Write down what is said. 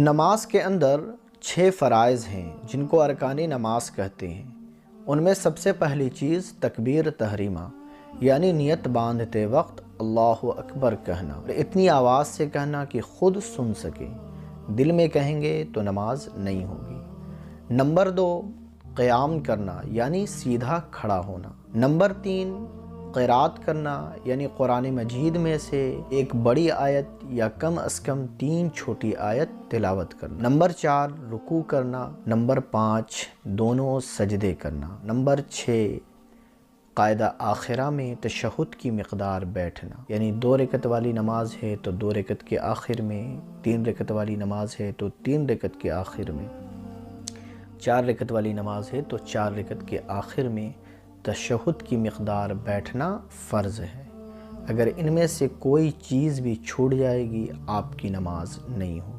नमाज के अंदर 6 फ़राइज़ हैं जिनको अरकानी नमाज कहते हैं। उनमें सबसे पहली चीज़ तकबीर तहरीमा यानी नियत बांधते वक्त अल्लाहु अकबर कहना, इतनी आवाज़ से कहना कि खुद सुन सके। दिल में कहेंगे तो नमाज नहीं होगी। नंबर 2 क़याम करना यानी सीधा खड़ा होना। नंबर 3 क़िरात करना यानी कुरान मजीद में से एक बड़ी आयत या कम अज़ कम 3 छोटी आयत तिलावत करना। नंबर 4 रुकू करना। नंबर 5 दोनों सजदे करना। नंबर 6 कायदा आखिरा में तशहुद की मिक़दार बैठना, यानी 2 रकत वाली नमाज है तो 2 रकत के आखिर में, 3 रकत वाली नमाज है तो 3 रकत के आखिर में, 4 रकत वाली नमाज है तो 4 रकत के आखिर में तशहुद की मिक़दार बैठना फ़र्ज़ है। अगर इनमें से कोई चीज़ भी छूट जाएगी आपकी नमाज नहीं होगी।